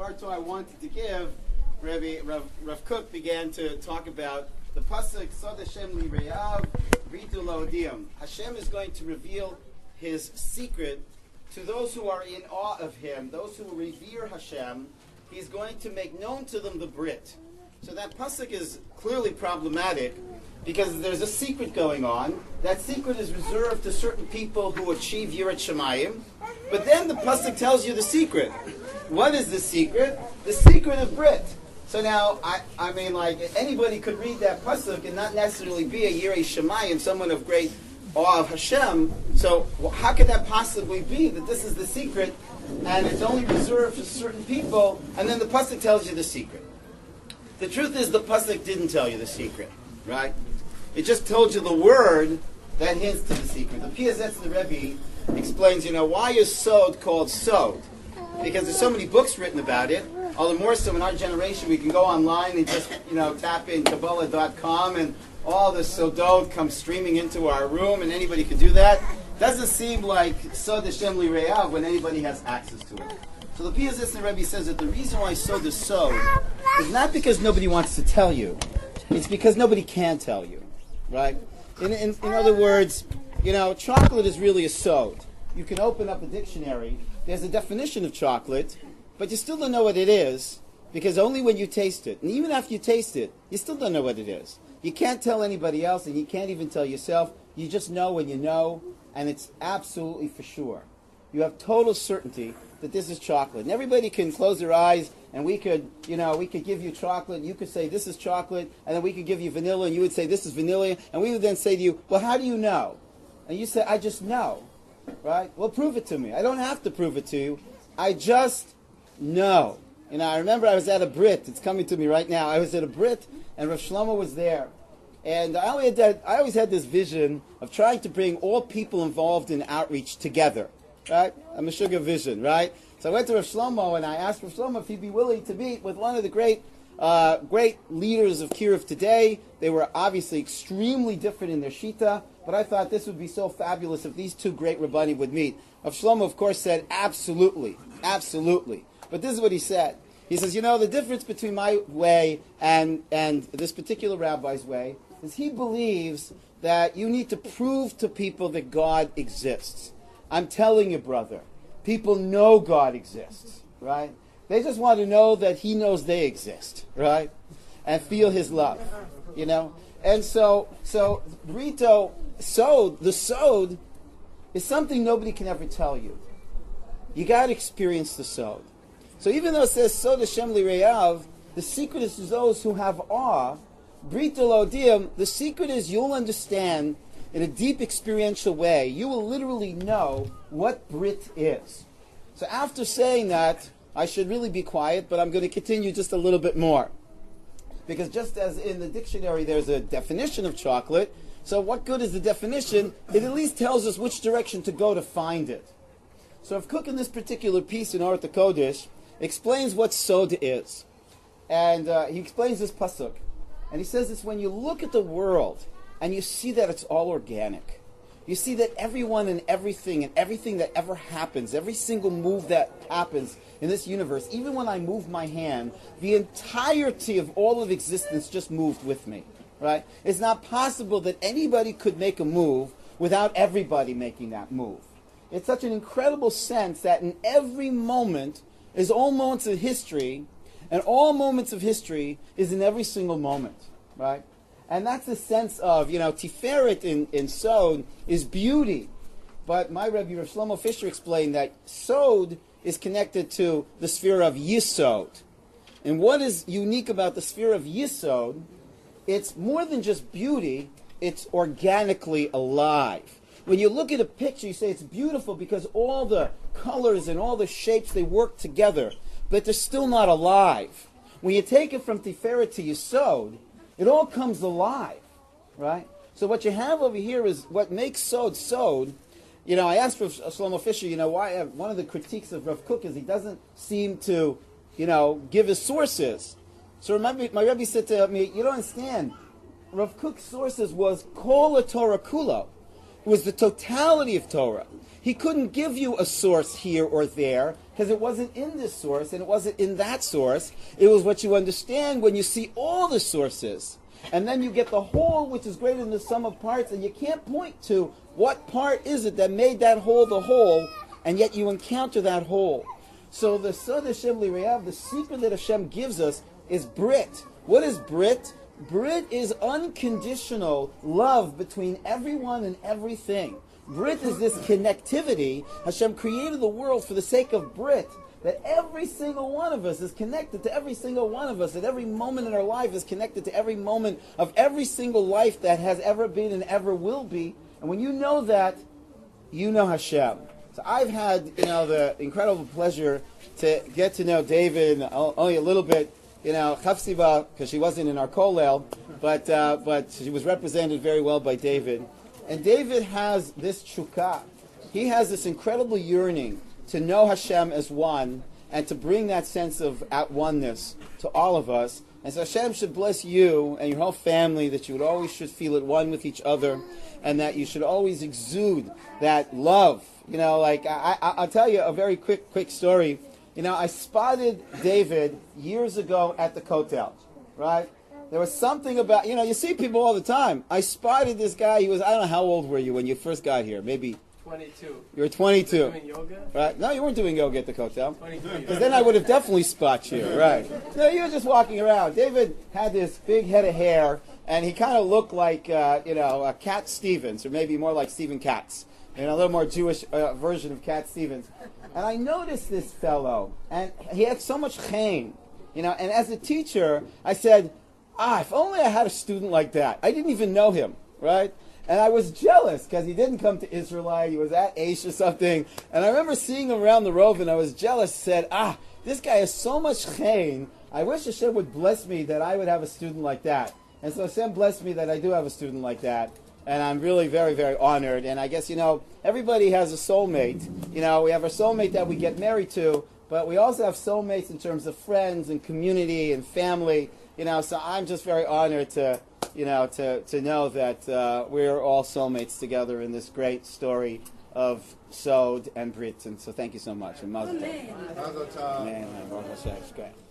part two I wanted to give, Rav Kook began to talk about the pasuk Sod Hashem Lireav Ritu Laodium. Hashem is going to reveal His secret to those who are in awe of Him, those who revere Hashem. He's going to make known to them the Brit. So that pasuk is clearly problematic because there's a secret going on. That secret is reserved to certain people who achieve Yirat Shamayim. But then the pasuk tells you the secret. What is the secret? The secret of Brit. So now, I mean, like, anybody could read that pasuk and not necessarily be a Yirei Shamayim, someone of great awe of Hashem. So how could that possibly be that this is the secret and it's only reserved for certain people, and then the pasuk tells you the secret? The truth is the pasuk didn't tell you the secret, right? It just told you the word that hints to the secret. The Piazetz the Rebbe explains, why is Sod called Sod? Because there's so many books written about it. All the more so in our generation, we can go online and just, tap in Kabbalah.com and all the Sodot comes streaming into our room and anybody can do that. Doesn't seem like Sod Hashem Lireav when anybody has access to it. So the Piazetz the Rebbe says that the reason why Sod is Sod is not because nobody wants to tell you. It's because nobody can tell you, right? In other words, chocolate is really a Sod. You can open up a dictionary. There's a definition of chocolate, but you still don't know what it is because only when you taste it. And even after you taste it, you still don't know what it is. You can't tell anybody else, and you can't even tell yourself. You just know when you know, and it's absolutely for sure. You have total certainty that this is chocolate. And everybody can close their eyes, and we could give you chocolate, and you could say, this is chocolate, and then we could give you vanilla, and you would say, this is vanilla, and we would then say to you, well, how do you know? And you say, I just know. Right? Well, prove it to me. I don't have to prove it to you. I just know. I remember I was at a Brit. It's coming to me right now. I was at a Brit, and Rav Shlomo was there. And I always had this vision of trying to bring all people involved in outreach together. Right? A Meshuggah vision, right? So I went to Rav Shlomo, and I asked Rav Shlomo if he'd be willing to meet with one of the great leaders of Kiruv today. They were obviously extremely different in their shita, but I thought this would be so fabulous if these two great Rabbanim would meet. Rav Shlomo, of course, said, absolutely, absolutely. But this is what he said. He says, the difference between my way and this particular rabbi's way is he believes that you need to prove to people that God exists. I'm telling you, brother, people know God exists, right? They just want to know that He knows they exist, right? And feel His love, And so Rito, the Sod is something nobody can ever tell you. You got to experience the Sod. So even though it says Sod Hashem Lireav, the secret is to those who have awe. Brit Laodium, the secret is you'll understand in a deep experiential way. You will literally know what Brit is. So after saying that, I should really be quiet, but I'm going to continue just a little bit more. Because just as in the dictionary there's a definition of chocolate, so what good is the definition? It at least tells us which direction to go to find it. So Rav Kook in this particular piece in Orth HaKodesh explains what Sod is. And he explains this pasuk. And he says this: when you look at the world and you see that it's all organic, you see that everyone and everything that ever happens, every single move that happens in this universe, even when I move my hand, the entirety of all of existence just moved with me, right? It's not possible that anybody could make a move without everybody making that move. It's such an incredible sense that in every moment is all moments of history, and all moments of history is in every single moment, right? And that's the sense of, Tiferet in Sod is beauty. But my Rebbe Rav Shlomo Fisher explained that Sod is connected to the sphere of Yisod. And what is unique about the sphere of Yisod, it's more than just beauty, it's organically alive. When you look at a picture, you say it's beautiful because all the colors and all the shapes, they work together, but they're still not alive. When you take it from Tiferet to Yisod, it all comes alive, right? So what you have over here is what makes Sod Sod. I asked for Shlomo Fisher, why one of the critiques of Rav Kook is he doesn't seem to, give his sources. So my Rebbe said to me, you don't understand. Rav Kook's sources was Kol Torah Kulo. was the totality of Torah. He couldn't give you a source here or there because it wasn't in this source and it wasn't in that source. It was what you understand when you see all the sources. And then you get the whole, which is greater than the sum of parts, and you can't point to what part is it that made that whole the whole, and yet you encounter that whole. So the Sod Hashem L'Re'av, the secret that Hashem gives us, is Brit. What is Brit? Brit is unconditional love between everyone and everything. Brit is this connectivity. Hashem created the world for the sake of Brit, that every single one of us is connected to every single one of us, that every moment in our life is connected to every moment of every single life that has ever been and ever will be. And when you know that, you know Hashem. So I've had, the incredible pleasure to get to know David only a little bit, Chafsiba, because she wasn't in our kollel, but she was represented very well by David. And David has this chukah. He has this incredible yearning to know Hashem as one and to bring that sense of at-oneness to all of us. And so Hashem should bless you and your whole family, that you always should feel at one with each other, and that you should always exude that love. I'll tell you a very quick story. I spotted David years ago at the Kotel, right? There was something about, you see people all the time. I spotted this guy. He was, I don't know, how old were you when you first got here? Maybe 22. You were 22. Doing yoga? Right? No, you weren't doing yoga at the Kotel. 23. Because then I would have definitely spot you, right? No, you were just walking around. David had this big head of hair, and he kind of looked like, Cat Stevens, or maybe more like Stephen Katz. A little more Jewish version of Cat Stevens. And I noticed this fellow, and he had so much chen, and as a teacher, I said, if only I had a student like that. I didn't even know him, right? And I was jealous because he didn't come to Israelite. He was at Aish or something. And I remember seeing him around the Rove, and I was jealous. Said, this guy has so much chen. I wish Hashem would bless me that I would have a student like that. And so Hashem blessed me that I do have a student like that. And I'm really very, very honored. And I guess, everybody has a soulmate. We have a soulmate that we get married to, but we also have soulmates in terms of friends and community and family. So I'm just very honored to know that we're all soulmates together in this great story of Sod and Brit. And so thank you so much. And Mazel Tov. Mazel Tov.